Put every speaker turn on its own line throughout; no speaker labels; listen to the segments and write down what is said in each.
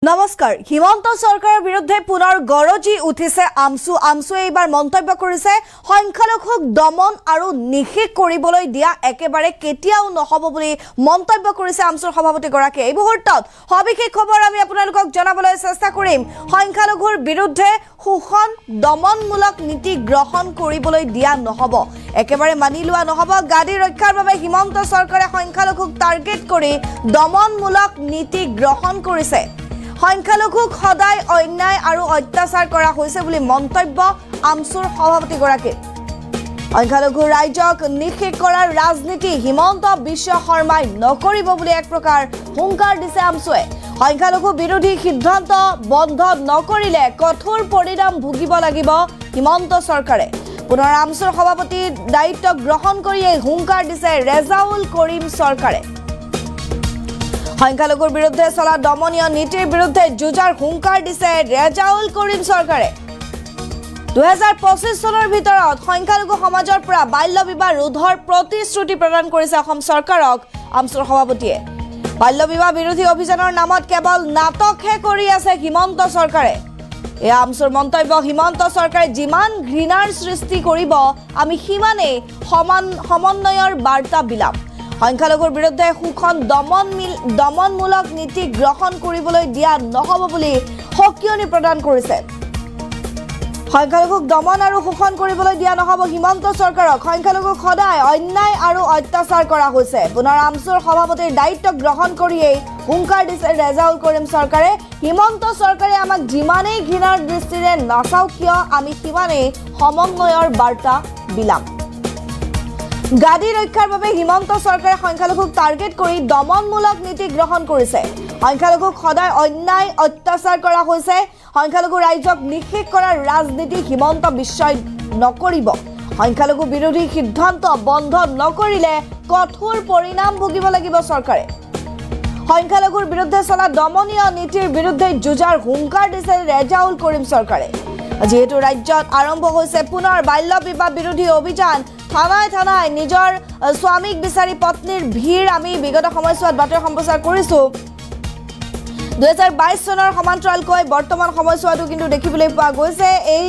নমস্কাৰ হিমন্ত সৰকাৰৰ বিৰুদ্ধে পুনৰ গৰজি উঠিছে আমছুৱে এইবাৰ মন্তব্য কৰিছে সংখ্যালঘুক দমন আৰু নিষেধ কৰিবলৈ দিয়া একেবাৰে কেতিয়াও নহব বুলি মন্তব্য কৰিছে আমছুৰ সভাপতি গৰাকী এই মুহূৰ্তত সবিশেষ খবৰ আমি আপোনালোকক জনাবলৈ চেষ্টা কৰিম সংখ্যালঘুৰ বিৰুদ্ধে শোষণ দমনমূলক নীতি গ্ৰহণ কৰিবলৈ দিয়া নহব একেবাৰে মানি লোৱা নহব গাদী ৰক্ষাৰ বাবে হিমন্ত সৰকাৰে সংখ্যালঘুক টাৰ্গেট কৰি দমনমূলক নীতি গ্ৰহণ কৰিছে সংখ্যালঘুক সদায় অন্যায় আৰু অত্যাচাৰ কৰা হৈছে বুলি মন্তব্য আমছুৰ সভাপতি গৰাকী সংখ্যালঘু ৰাইজক নিষেধ কৰাৰ ৰাজনীতি হিমন্ত বিশ্ব শৰ্মাই নকৰিব বুলি এক প্ৰকাৰ হুংকাৰ দিছে আমছুৱে সংখ্যালঘু বিৰোধী সিদ্ধান্ত বন্ধ নকৰিলে কঠোৰ পৰিণাম ভুগিব লাগিব হিমন্ত সৰকাৰে পুনৰ আমছুৰ সভাপতি দায়িত্ব গ্ৰহণ কৰি এই হুংকাৰ দিছে ৰেজাউল কৰিম সৰকাৰে সংখ্যালঘুৰ বিৰুদ্ধে চলা দমনীয় নীতিৰ বিৰুদ্ধে যুঁজাৰ হুংকাৰ দিছে ৰেজাউল কৰিম সৰকাৰে 2025 চনৰ ভিতৰত সংখ্যালঘু সমাজৰ পৰা বাল্য বিবাহ ৰোধৰ প্ৰতিশ্ৰুতি প্ৰদান কৰিছে অসম চৰকাৰক আমছুৰ সভাপতিয়ে বাল্য বিবাহ বিৰোধী অভিযানৰ নামত কেৱল নাটকহে কৰি আছে হিমন্ত সৰকাৰে এই আমছুৰ মন্তব্য হিমন্ত সৰকাৰে যিমান ঘৃণাৰ সৃষ্টি কৰিব আমি সিমানেই সমন্বয়ৰ বাৰ্তা বিলাম সংখ্যালঘুৰ বিৰুদ্ধে শোষণ দমনমূলক নীতি গ্ৰহণ কৰিবলৈ দিয়া নহব বুলি সকিয়নি প্ৰদান কৰিছে সংখ্যালঘুক দমন আৰু শোষণ কৰিবলৈ দিয়া নহব হিমন্ত সৰকাৰক সংখ্যালঘুক সদায় অন্যায় আৰু অত্যাচাৰ কৰা হৈছে পুনৰ আমছুৰ সভাপতিৰ দায়িত্ব গ্ৰহণ কৰিয়েই হুংকাৰ দিছে ৰেজাউল কৰিম সৰকাৰে হিমন্ত সৰকাৰে আমাক যিমানেই ঘৃণাৰ দৃষ্টিৰে নাচাওক কিয় আমি সিমানেই সমন্বয়ৰ বাৰ্তা বিলাম গাদী ৰক্ষাৰ বাবে হিমন্ত সৰকাৰে সংখ্যালঘুক টাৰ্গেট কৰি দমনমূলক নীতি গ্ৰহণ কৰিছে সংখ্যালঘুক সদায় অন্যায় অত্যাচাৰ কৰা হৈছে সংখ্যালঘু ৰাইজক নিষেধ কৰাৰ ৰাজনীতি হিমন্ত বিশ্বই নকৰিব সংখ্যালঘু বিৰোধী সিদ্ধান্ত বন্ধ নকৰিলে কঠোৰ পৰিণাম ভুগিব লাগিব চৰকাৰে সংখ্যালঘুৰ বিৰুদ্ধে চলা দমনীয় নীতিৰ বিৰুদ্ধে যুঁজাৰ হুংকাৰ দিছে ৰেজাউল কৰিম চৰকাৰে যেহেতু ৰাজ্যত আৰম্ভ হৈছে পুনৰ বাল্য বিবাহ বিৰোধী অভিযান থানায় নিজৰ স্বামীক বিচাৰি পত্নীৰ ভিৰ আমি বিগত সময়ছোৱাত বাতৰি সম্প্ৰচাৰ কৰিছো 2022 চনৰ সমান্তৰালকৈ বৰ্তমান সময়ছোৱাটো কিন্তু দেখিবলৈ পোৱা গৈছে এই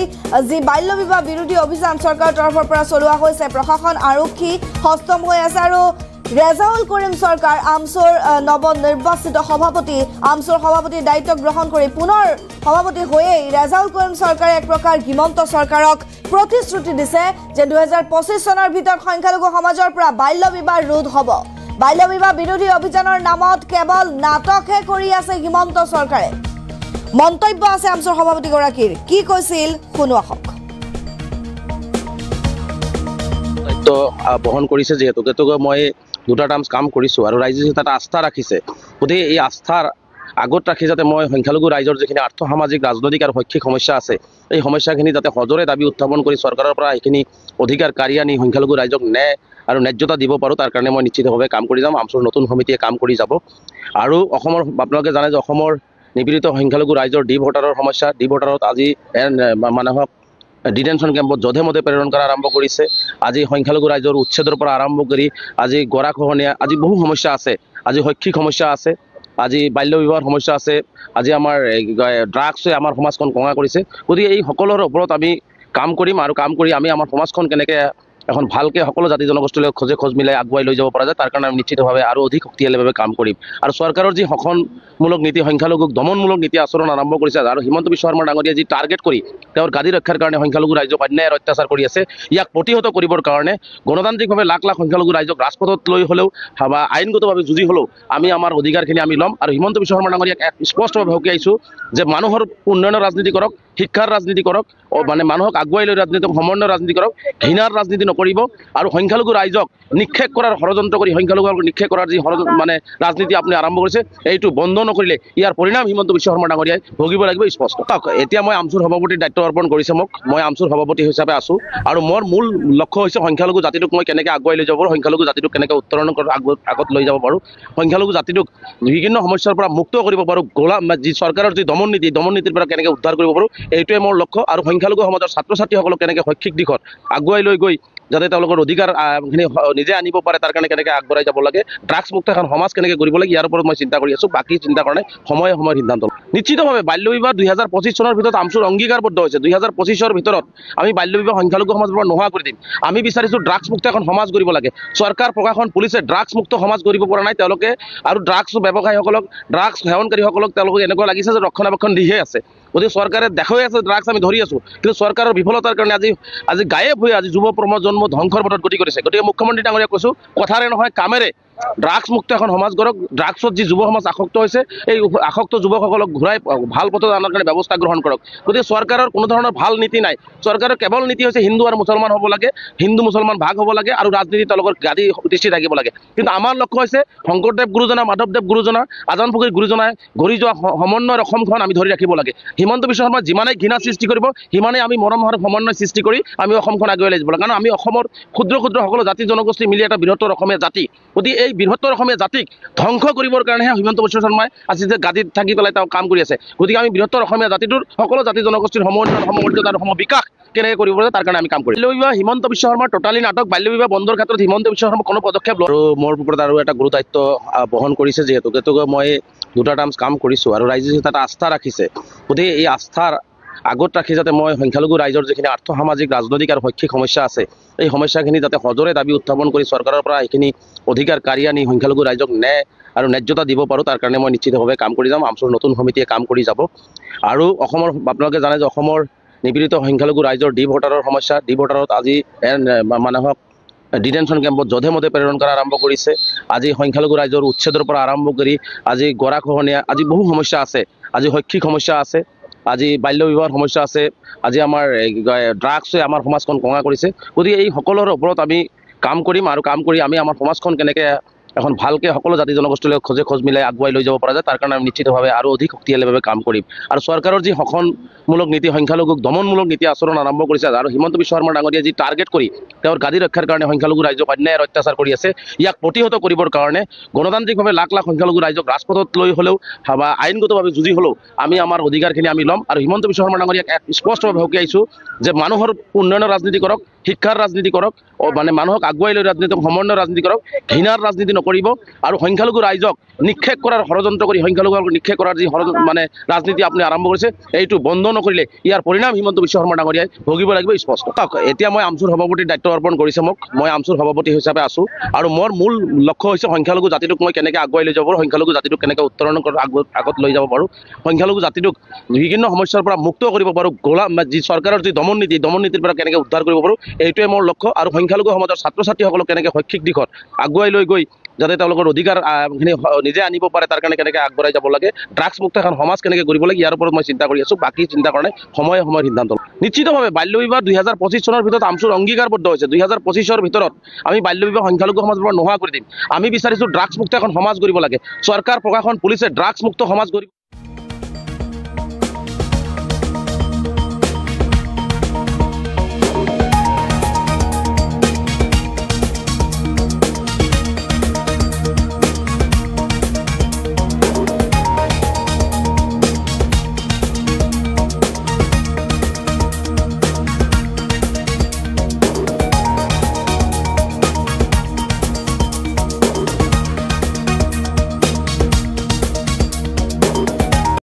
যি বাল্য বিবাহ বিৰোধী অভিযান চৰকাৰৰ তৰফৰ পৰা চলোৱা হৈছে প্ৰশাসন আৰক্ষী হস্তম হৈ আছে আৰু ৰেজাউল কৰিম সৰকাৰ আমছুৰ নৱনিৰ্বাচিত সভাপতি আমছুৰ সভাপতিৰ দায়িত্ব গ্ৰহণ কৰি পুনৰ সভাপতি হৈয়ে ৰেজাউল কৰিম সৰকাৰে এক প্ৰকাৰ হিমন্ত সৰকাৰক প্ৰতিশ্ৰুতি দিছে যে 2025 চনৰ ভিতৰত সংখ্যালঘু সমাজৰ পৰা বাল্য বিবাহ ৰোধ হ'ব বাল্য বিবাহ বিৰোধী অভিযানৰ নামত কেৱল নাটকহে কৰি আছে হিমন্ত সৰকাৰে মন্তব্য আছে আমছুৰ সভাপতি গৰাকীৰ কি কৈছিল শুনো আহক
দায়িত্ব বহন কৰিছে যেহেতু মই দুটা টাৰ্মছ কাম কৰিছো আৰু ৰাইজে এটা আস্থা ৰাখিছে গতিকে এই আস্থাৰ আগত ৰাখি যাতে মই সংখ্যালঘু ৰাইজৰ যিখিনি আৰ্থ সামাজিক ৰাজনৈতিক আৰু শৈক্ষিক সমস্যা আছে এই সমস্যাখিনি যাতে সজৰে দাবী উত্থাপন কৰি চৰকাৰৰ পৰা এইখিনি অধিকাৰ কাঢ়ি আনি সংখ্যালঘু ৰাইজক ন্যায় আৰু ন্যায্যতা দিব পাৰোঁ তাৰ কাৰণে মই নিশ্চিতভাৱে কাম কৰি যাম আমছুৰ নতুন সমিতিয়ে কাম কৰি যাব আৰু অসমৰ আপোনালোকে জানে যে অসমৰ নিপীড়িত সংখ্যালঘু ৰাইজৰ ডি ভোটাৰৰ সমস্যা ডি ভোটাৰত আজি মানুহক ডিটেনশ্যন কেম্পত যধে মধে প্ৰেৰণ কৰা আৰম্ভ কৰিছে আজি সংখ্যালঘু ৰাইজৰ উচ্ছেদৰ পৰা আৰম্ভ কৰি আজি গৰাখহনীয়া আজি বহু সমস্যা আছে আজি শৈক্ষিক সমস্যা আছে আজি বাল্য বিবাহৰ সমস্যা আছে আজি আমাৰ ড্ৰাগছে আমাৰ সমাজখন কঙা কৰিছে গতিকে এই সকলোৰ ওপৰত আমি কাম কৰিম আৰু কাম কৰি আমি আমাৰ সমাজখন কেনেকৈ এখন ভালকৈ সকলো জাতি জনগোষ্ঠীলৈ খোজ মিলাই আগুৱাই লৈ যাব পৰা যায় তাৰ কাৰণে আমি নিশ্চিতভাৱে আৰু অধিক শক্তিশালীভাৱে কাম কৰিম আৰু চৰকাৰৰ যি শোষণমূলক নীতি সংখ্যালঘুক দমনমূলক নীতি আচৰণ আৰম্ভ কৰিছে আৰু হিমন্ত বিশ্ব শৰ্মা ডাঙৰীয়াই যি টাৰ্গেট কৰি তেওঁৰ গাদী ৰক্ষাৰ কাৰণে সংখ্যালঘু ৰাইজক অন্যায় অত্যাচাৰ কৰি আছে ইয়াক প্ৰতিহত কৰিবৰ কাৰণে গণতান্ত্ৰিকভাৱে লাখ লাখ সংখ্যালঘু ৰাইজক ৰাজপথত লৈ হ'লেও বা আইনগতভাৱে যুঁজি হ'লেও আমি আমাৰ অধিকাৰখিনি আমি ল'ম আৰু হিমন্ত বিশ্ব শৰ্মা ডাঙৰীয়াক স্পষ্টভাৱে সকীয়াইছোঁ যে মানুহৰ উন্নয়নৰ ৰাজনীতি কৰক শিক্ষাৰ ৰাজনীতি কৰক মানে মানুহক আগুৱাই লৈ ৰাজনীতি সমন্বয়ৰ ৰাজনীতি কৰক ঘৃণাৰ ৰাজনীতি নকৰিব আৰু সংখ্যালঘু ৰাইজক নিক্ষেপ কৰাৰ ষড়যন্ত্ৰ কৰি সংখ্যালঘুক নিক্ষেপ কৰাৰ যি মানে ৰাজনীতি আপুনি আৰম্ভ কৰিছে এইটো বন্ধ নকৰিলে ইয়াৰ পৰিণাম হিমন্ত বিশ্ব শৰ্মা ডাঙৰীয়াই ভুগিব লাগিব স্পষ্ট এতিয়া মই আমছুৰ সভাপতিৰ দায়িত্ব অৰ্পণ কৰিছে মোক মই আমছুৰ সভাপতি হিচাপে আছোঁ আৰু মোৰ মূল লক্ষ্য হৈছে সংখ্যালঘু জাতিটোক মই কেনেকৈ আগুৱাই লৈ যাব পাৰোঁ সংখ্যালঘু জাতিটোক কেনেকৈ উত্তৰণ আগত লৈ যাব পাৰোঁ সংখ্যালঘু জাতিটোক বিভিন্ন সমস্যাৰ পৰা মুক্ত কৰিব পাৰোঁ যি চৰকাৰৰ যি দমন নীতিৰ পৰা কেনেকৈ উদ্ধাৰ কৰিব পাৰোঁ এইটোৱে মোৰ লক্ষ্য আৰু সংখ্যালঘু সমাজৰ ছাত্ৰ ছাত্ৰীসকলক কেনেকৈ শৈক্ষিক দিশত আগুৱাই লৈ গৈ যাতে তেওঁলোকৰ অধিকাৰখিনি নিজে আনিব পাৰে তাৰ কাৰণে কেনেকৈ আগবঢ়াই যাব লাগে, ড্ৰাগছ মুক্ত এখন সমাজ কেনেকৈ কৰিব লাগে ইয়াৰ ওপৰত মই চিন্তা কৰি আছোঁ। বাকী চিন্তা কাৰণে সময়ে সিদ্ধান্ত ল'ম। নিশ্চিতভাৱে বাল্য বিবাহ 2025 চনৰ ভিতৰত আমচুৰ অংগীকাৰবদ্ধ হৈছে। 2025ৰ ভিতৰত আমি বাল্য বিবাহ সংখ্যালঘু সমাজৰ পৰা নোহোৱা কৰি দিম। আমি বিচাৰিছোঁ ড্ৰাগছ মুক্ত এখন সমাজ কৰিব লাগে। চৰকাৰ, প্ৰশাসন, পুলিচে ড্ৰাগছ মুক্ত সমাজ কৰিব পৰা নাই। তেওঁলোকে আৰু ড্ৰাগছ ব্যৱসায়ীসকলক, ড্ৰাগছ সেৱনকাৰীসকলক তেওঁলোকে এনেকুৱা লাগিছে যে ৰক্ষণাবেক্ষণ দিহে আছে। গতিকে চৰকাৰে দেখাই আছে ড্ৰাগছ আমি ধৰি আছোঁ, কিন্তু চৰকাৰৰ বিফলতাৰ কাৰণে আজি গায়েব হৈ আজি যুৱ প্ৰজন্ম ধ্বংসৰ পথত গতি কৰিছে। গতিকে মুখ্যমন্ত্ৰী ডাঙৰীয়াক কৈছোঁ, কথাৰে নহয় কামেৰে ড্ৰাগছ মুক্ত এখন সমাজ গঢ়ক। ড্ৰাগছত যি যুৱ সমাজ আসক্ত হৈছে, এই আসক্ত যুৱকসকলক ঘূৰাই ভাল পথত অনাৰ কাৰণে ব্যৱস্থা গ্ৰহণ কৰক। গতিকে চৰকাৰৰ কোনো ধৰণৰ ভাল নীতি নাই। চৰকাৰৰ কেৱল নীতি হৈছে হিন্দু আৰু মুছলমান হ'ব লাগে, হিন্দু মুছলমান ভাগ হ'ব লাগে আৰু ৰাজনীতি তেওঁলোকৰ গাদী দৃষ্টি থাকিব লাগে। কিন্তু আমাৰ লক্ষ্য হৈছে শংকৰদেৱ গুৰুজনা, মাধৱদেৱ গুৰুজনা, আজান ফকীৰ গুৰুজনাই গঢ়ি যোৱা সমন্বয়ৰ অসমখন আমি ধৰি ৰাখিব লাগে। হিমন্ত বিশ্ব শৰ্মা যিমানেই ঘৃণা সৃষ্টি কৰিব, সিমানেই আমি মৰম আৰু সমন্বয় সৃষ্টি কৰি আমি অসমখন আগুৱাই লৈ যাব লাগে। কাৰণ আমি অসমৰ ক্ষুদ্ৰ ক্ষুদ্ৰ সকলো জাতি জনগোষ্ঠী মিলি এটা বৃহত্তৰ অসমীয়া জাতি। গতিকে এই বৃহত্তৰ অসমীয়া জাতিক ধ্বংস কৰিবৰ কাৰণেহে হিমন্ত বিশ্ব শৰ্মাই আজি যে গাদীত থাকি পেলাই তেওঁ কাম কৰি আছে। গতিকে আমি বৃহত্তৰ অসমীয়া জাতিটোৰ সকলো জাতি জনগোষ্ঠীৰ সমন্বয়, সমমৰ্যাদা আৰু সমবিকাশ কেনেকৈ কৰিব লাগে তাৰ কাৰণে আমি কাম কৰিম। বাল্য বিবাহ হিমন্ত বিশ্ব শৰ্মাৰ টোটালি নাটক। বাল্য বিবাহ বন্ধৰ ক্ষেত্ৰত হিমন্ত বিশ্ব শৰ্মা কোনো পদক্ষেপ লয় আৰু মোৰ ওপৰত আৰু এটা গুৰু দায়িত্ব বহন কৰিছে। যিহেতুকে মই 2টা টাৰ্মছ কাম কৰিছোঁ আৰু ৰাইজে তাত আস্থা ৰাখিছে। গতিকে এই আস্থাৰ আগত ৰাখি যাতে মই সংখ্যালঘু ৰাইজৰ যিখিনি আৰ্থ সামাজিক ৰাজনৈতিক আৰু শৈক্ষিক সমস্যা আছে, এই সমস্যাখিনি যাতে সজোৰে দাবী উত্থাপন কৰি চৰকাৰৰ পৰা এইখিনি অধিকাৰ কাঢ়ি আনি সংখ্যালঘু ৰাইজক ন্যায় আৰু ন্যায্যতা দিব পাৰোঁ, তাৰ কাৰণে মই নিশ্চিতভাৱে কাম কৰি যাম। আমচুৰ নতুন সমিতিয়ে কাম কৰি যাব। আৰু অসমৰ আপোনালোকে জানে যে অসমৰ নিপীড়িত সংখ্যালঘু ৰাইজৰ ডি ভোটাৰৰ সমস্যা। ডি ভোটাৰত আজি মানুহক ডিটেনশ্যন কেম্পত যধে মধে প্ৰেৰণ কৰা আৰম্ভ কৰিছে। আজি সংখ্যালঘু ৰাইজৰ উচ্ছেদৰ পৰা আৰম্ভ কৰি আজি গৰাখহনীয়া, আজি বহু সমস্যা আছে। আজি শৈক্ষিক সমস্যা আছে, আজি বাল্য বিবাহৰ সমস্যা আছে, আজি আমাৰ ড্ৰাগছে আমাৰ সমাজখন কঙা কৰিছে। গতিকে এই সকলোৰে ওপৰত আমি কাম কৰিম আৰু কাম কৰি আমি আমাৰ সমাজখন কেনেকৈ এখন ভালকৈ সকলো জাতি জনগোষ্ঠীলৈ খোজ মিলাই আগুৱাই লৈ যাব পৰা যায়, তাৰ কাৰণে আমি নিশ্চিতভাৱে আৰু অধিক শক্তিশালীভাৱে কাম কৰিম। আৰু চৰকাৰৰ যি শোষণমূলক নীতি, সংখ্যালঘুক দমনমূলক নীতি আচৰণ আৰম্ভ কৰিছে আৰু হিমন্ত বিশ্ব শৰ্মা ডাঙৰীয়াই যি টাৰ্গেট কৰি তেওঁৰ গাদী ৰক্ষাৰ কাৰণে সংখ্যালঘু ৰাইজক অন্যায় আৰু অত্যাচাৰ কৰি আছে, ইয়াক প্ৰতিহত কৰিবৰ কাৰণে গণতান্ত্ৰিকভাৱে লাখ লাখ সংখ্যালঘু ৰাইজক ৰাজপথত লৈ হ'লেও বা আইনগতভাৱে যুঁজি হ'লেও আমি আমাৰ অধিকাৰখিনি আমি ল'ম। আৰু হিমন্ত বিশ্ব শৰ্মা ডাঙৰীয়াক স্পষ্টভাৱে সকীয়াইছোঁ যে মানুহৰ উন্নয়নৰ ৰাজনীতি কৰক, শিক্ষাৰ ৰাজনীতি কৰক, মানে মানুহক আগুৱাই লৈ ৰাজনীতি, সমন্বয়ৰ ৰাজনীতি কৰক, ঘৃণাৰ ৰাজনীতি নকৰিব। আৰু সংখ্যালঘু ৰাইজক নিক্ষেপ কৰাৰ ষড়যন্ত্ৰ কৰি সংখ্যালঘুসকলক নিক্ষেপ কৰাৰ যি মানে ৰাজনীতি আপুনি আৰম্ভ কৰিছে, এইটো বন্ধ নকৰিলে ইয়াৰ পৰিণাম হিমন্ত বিশ্ব শৰ্মা ডাঙৰীয়াই ভুগিব লাগিব স্পষ্ট। এতিয়া মই আমচুৰ সভাপতিৰ দায়িত্ব অৰ্পণ কৰিছে মোক। মই আমচুৰ সভাপতি হিচাপে আছোঁ আৰু মোৰ মূল লক্ষ্য হৈছে সংখ্যালঘু জাতিটোক মই কেনেকৈ আগুৱাই লৈ যাব পাৰোঁ, সংখ্যালঘু জাতিটোক কেনেকৈ উত্তৰণ আগত লৈ যাব পাৰোঁ, সংখ্যালঘু জাতিটোক বিভিন্ন সমস্যাৰ পৰা মুক্ত কৰিব পাৰোঁ, যি চৰকাৰৰ যি দমন নীতিৰ পৰা কেনেকৈ উদ্ধাৰ কৰিব পাৰোঁ, এইটোৱে মোৰ লক্ষ্য। আৰু সংখ্যালঘু সমাজৰ ছাত্ৰ ছাত্ৰীসকলক কেনেকৈ শৈক্ষিক দিশত আগুৱাই লৈ গৈ যাতে তেওঁলোকৰ অধিকাৰখিনি নিজে আনিব পাৰে তাৰ কাৰণে কেনেকৈ আগবঢ়াই যাব লাগে, ড্ৰাগছ মুক্ত এখন সমাজ কেনেকৈ কৰিব লাগে ইয়াৰ ওপৰত মই চিন্তা কৰি আছোঁ। বাকী চিন্তা কাৰণে সময়ে সিদ্ধান্ত ল'ম। নিশ্চিতভাৱে বাল্য বিবাহ 2025 চনৰ ভিতৰত আমচুৰ অংগীকাৰবদ্ধ হৈছে। 2025ৰ ভিতৰত আমি বাল্য বিবাহ সংখ্যালঘু সমাজৰ পৰা নোহোৱা কৰি দিম। আমি বিচাৰিছোঁ ড্ৰাগছ মুক্ত এখন সমাজ কৰিব লাগে। চৰকাৰ, প্ৰশাসন, পুলিচে ড্ৰাগছ মুক্ত সমাজ কৰিব